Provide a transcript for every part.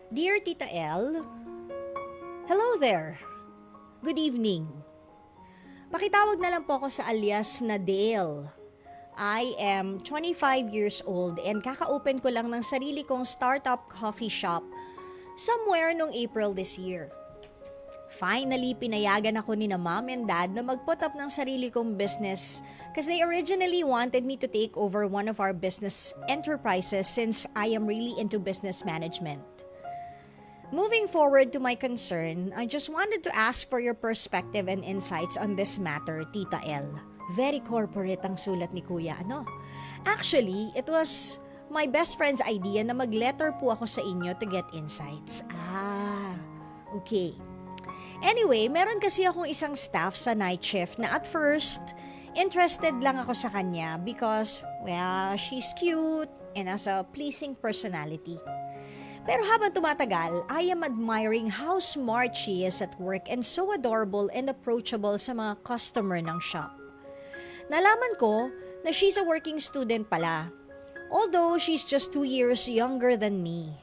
Dear Tita L, hello there. Good evening. Pakitawag na lang po ako sa alias na Dale. I am 25 years old and kaka-open ko lang ng sarili kong startup coffee shop somewhere noong April this year. Finally, pinayagan ako ni na mom and dad na mag-put up ng sarili kong business because they originally wanted me to take over one of our business enterprises since I am really into business management. Moving forward to my concern, I just wanted to ask for your perspective and insights on this matter, Tita L. Very corporate ang sulat ni Kuya, ano? Actually, it was my best friend's idea na mag-letter po ako sa inyo to get insights. Okay. Anyway, meron kasi akong isang staff sa night shift na at first, interested lang ako sa kanya because, well, she's cute and has a pleasing personality. Pero habang tumatagal, I am admiring how smart she is at work and so adorable and approachable sa mga customer ng shop. Nalaman ko na she's a working student pala. Although she's just 2 years younger than me.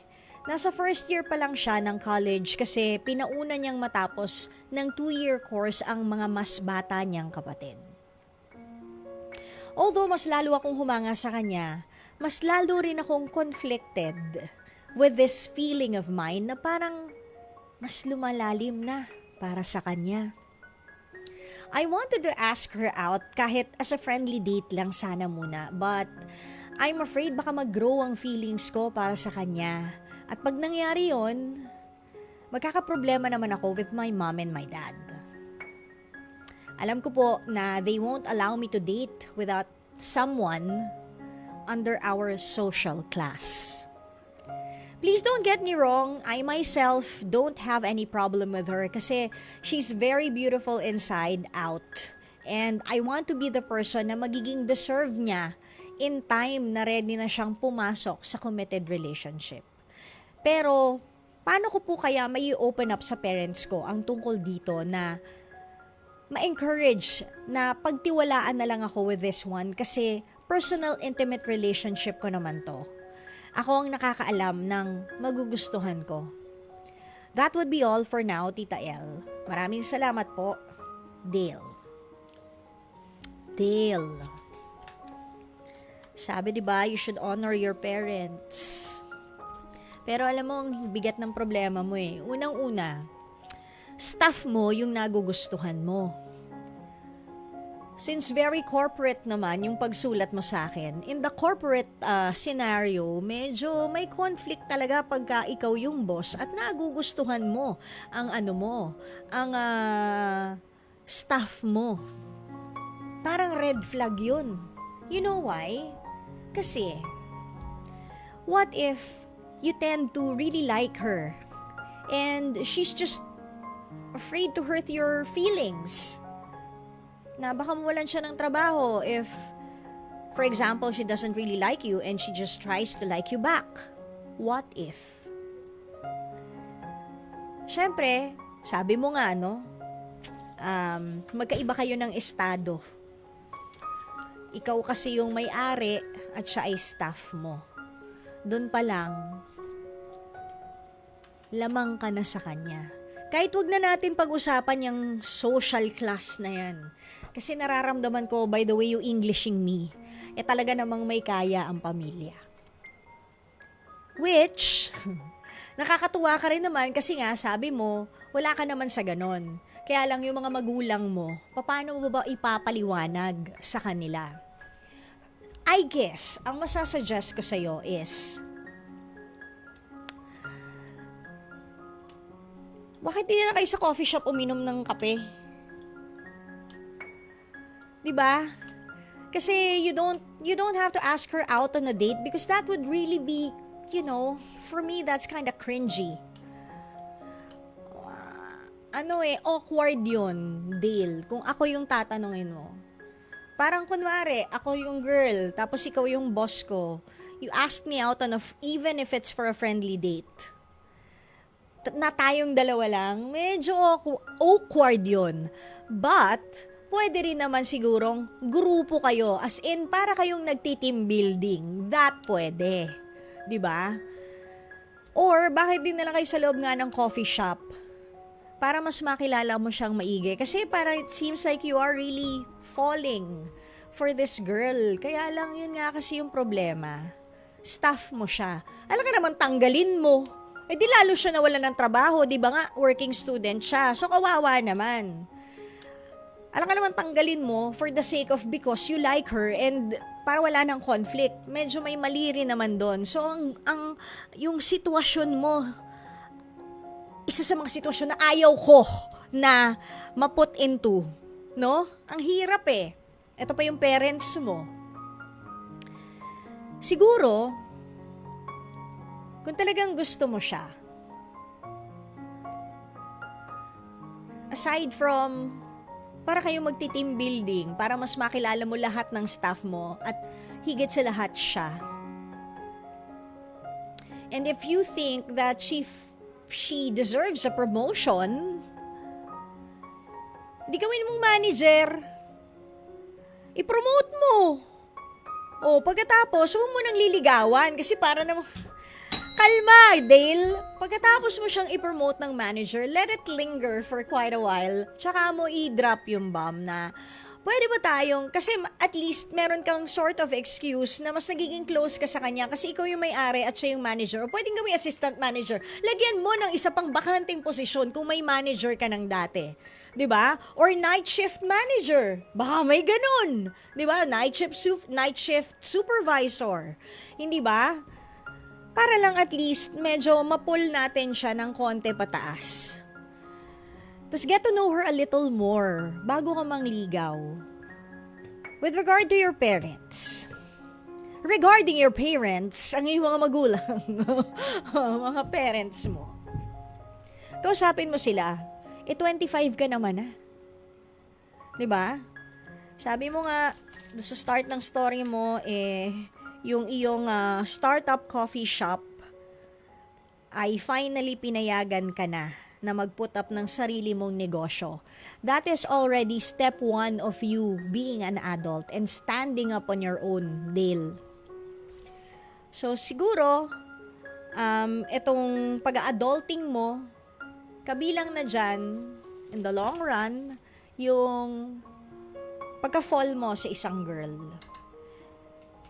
Nasa first year pa lang siya ng college kasi pinauna niyang matapos ng 2-year course ang mga mas bata niyang kapatid. Although mas lalo akong humanga sa kanya, mas lalo rin akong conflicted with this feeling of mine na parang mas lumalalim na para sa kanya. I wanted to ask her out kahit as a friendly date lang sana muna, but I'm afraid baka mag-grow ang feelings ko para sa kanya. At pag nangyari yon, magkakaproblema naman ako with my mom and my dad. Alam ko po na they won't allow me to date without someone under our social class. Please don't get me wrong, I myself don't have any problem with her kasi she's very beautiful inside out. And I want to be the person na magiging deserve niya in time na ready na siyang pumasok sa committed relationship. Pero, paano ko po kaya may open up sa parents ko ang tungkol dito na ma-encourage na pagtiwalaan na lang ako with this one kasi personal intimate relationship ko naman to. Ako ang nakakaalam ng magugustuhan ko. That would be all for now, Tita L. Maraming salamat po, Dale. Dale. Sabi diba, you should honor your parents. Pero alam mo, ang bigat ng problema mo eh. Unang-una, staff mo yung nagugustuhan mo. Since very corporate naman yung pagsulat mo sa akin, in the corporate scenario, medyo may conflict talaga pagka ikaw yung boss at nagugustuhan mo ang staff mo. Parang red flag yun. You know why? Kasi, what if you tend to really like her and she's just afraid to hurt your feelings? Na baka mawalan siya ng trabaho if, for example, she doesn't really like you and she just tries to like you back. What if? Siyempre, sabi mo nga, no? Magkaiba kayo ng estado. Ikaw kasi yung may-ari at siya ay staff mo. Doon pa lang, lamang ka na sa kanya. Kahit wag na natin pag-usapan yung social class na yan. Kasi nararamdaman ko, by the way, you Englishing me, talaga namang may kaya ang pamilya. Which, nakakatuwa ka rin naman kasi nga, sabi mo, wala ka naman sa ganon. Kaya lang yung mga magulang mo, paano mo ba ipapaliwanag sa kanila? I guess, ang masasuggest ko sa'yo is, bakit hindi na kayo sa coffee shop uminom ng kape? Diba? Kasi you don't have to ask her out on a date because that would really be, for me that's kind of cringy. Awkward yun, Dale. Kung ako yung tatanungin mo. Parang kunwari, ako yung girl, tapos ikaw yung boss ko. You asked me out on even if it's for a friendly date. Na tayong dalawa lang, medyo awkward yun. But, pwede rin naman sigurong grupo kayo, as in para kayong nagti-team building. That pwede. 'Di ba? Or bakit din na lang kayo sa loob nga ng coffee shop para mas makilala mo siyang maigi. Kasi para it seems like you are really falling for this girl. Kaya lang yun nga kasi yung problema. Staff mo siya. Alam ka naman, tanggalin mo. Eh di lalo siya nawalan ng trabaho. Di ba nga, working student siya. So kawawa naman. Alam ka naman, tanggalin mo for the sake of because you like her and para wala ng conflict. Medyo may mali rin naman doon. So, yung sitwasyon mo, isa sa mga sitwasyon na ayaw ko na ma-put into, no? Ang hirap eh. Ito pa yung parents mo. Siguro, kung talagang gusto mo siya, aside from para kayo magti-team building, para mas makilala mo lahat ng staff mo at higit sa lahat siya. And if you think that she deserves a promotion, di gawin mong manager. I-promote mo. O, pagkatapos, huwag mo nang liligawan kasi para namang kalma, Dale. Pagkatapos mo siyang i-promote ng manager, let it linger for quite a while. Tsaka mo i-drop yung bomb na, pwede ba tayong, kasi at least meron kang sort of excuse na mas nagiging close ka sa kanya kasi ikaw yung may-ari at siya yung manager. O pwedeng gawing assistant manager. Lagyan mo ng isa pang bakanting posisyon kung may manager ka ng dati. 'Di ba? Or night shift manager. Baka may ganun. 'Di ba? Night shift supervisor. Hindi ba? Para lang at least medyo ma-pull natin siya ng konti pataas. Tapos get to know her a little more bago ka mangligaw. With regard to your parents. Regarding your parents, ang iyong mga magulang, mga parents mo. Kausapin mo sila, 25 ka naman ah. 'Di ba? Sabi mo nga, sa start ng story mo, yung iyong startup coffee shop ay finally pinayagan ka na mag-put up ng sarili mong negosyo. That is already step 1 of you being an adult and standing up on your own, Dale. So siguro, itong pag-adulting mo, kabilang na dyan, in the long run, yung pagka-fall mo sa isang girl.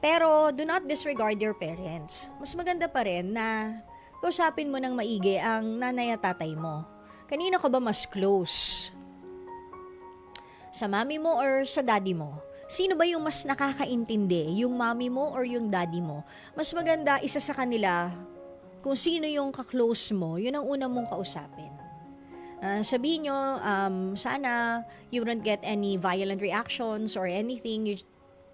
Pero do not disregard your parents. Mas maganda pa rin na kausapin mo ng maigi ang nanay at tatay mo. Kanino ka ba mas close? Sa mami mo or sa daddy mo? Sino ba yung mas nakakaintindi? Yung mami mo or yung daddy mo? Mas maganda isa sa kanila kung sino yung ka-close mo, yun ang una mong kausapin. Sabihin nyo, sana you won't get any violent reactions or anything.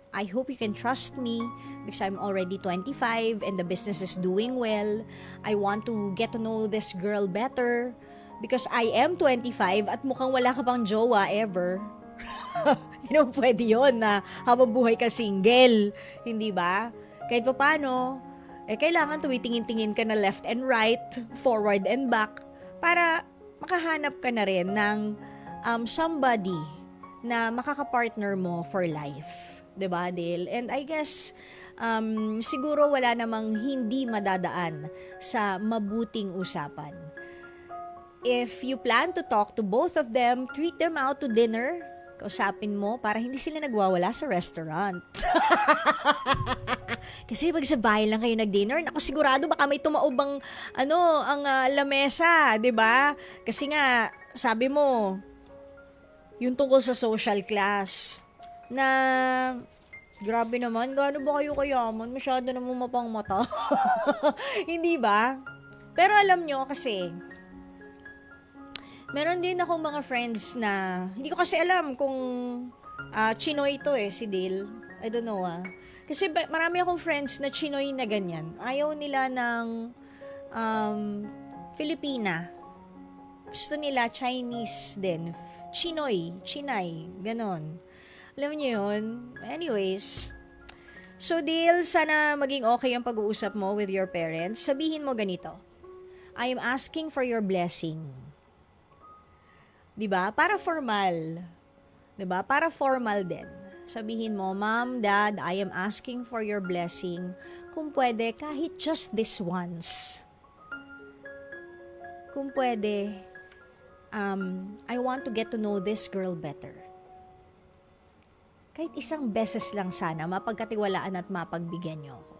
I hope you can trust me because I'm already 25 and the business is doing well. I want to get to know this girl better because I am 25 at mukhang wala ka pang jowa ever. Pwede yun na habang buhay ka single. Hindi ba? Kahit pa paano, kailangan tumitingin-tingin ka na left and right, forward and back para makahanap ka na rin ng somebody na makakapartner mo for life. 'Di ba, Dale? And I guess siguro wala namang hindi madadaan sa mabuting usapan. If you plan to talk to both of them, treat them out to dinner. Kausapin mo para hindi sila nagwawala sa restaurant. Kasi pag sa bahay lang kayo nag-dinner, naku sigurado baka may tumaobang ang lamesa, 'di ba? Kasi nga sabi mo yung tungkol sa social class na grabe naman, gaano ba kayo kayaman? Masyado namang mapang mata. Hindi ba? Pero alam nyo kasi, meron din akong mga friends na, hindi ko kasi alam kung Chinoy to si Dale. I don't know Kasi marami akong friends na Chinoy na ganyan. Ayaw nila ng Filipina. Gusto nila Chinese din. Chinoy, Chinay, ganon. Alam niyo yun? Anyways, so Dale, sana maging okay ang pag-uusap mo with your parents. Sabihin mo ganito, I am asking for your blessing. Diba? Para formal. Diba? Para formal din. Sabihin mo, Mom, Dad, I am asking for your blessing. Kung pwede, kahit just this once. kung pwede, I want to get to know this girl better. Kahit isang beses lang sana, mapagkatiwalaan at mapagbigyan niyo ako.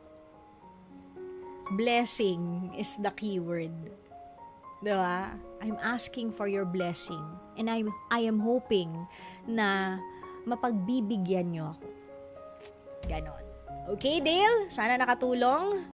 Blessing is the key word. Diba? I'm asking for your blessing. And I am hoping na mapagbibigyan niyo ako. Ganon. Okay, Dale? Sana nakatulong.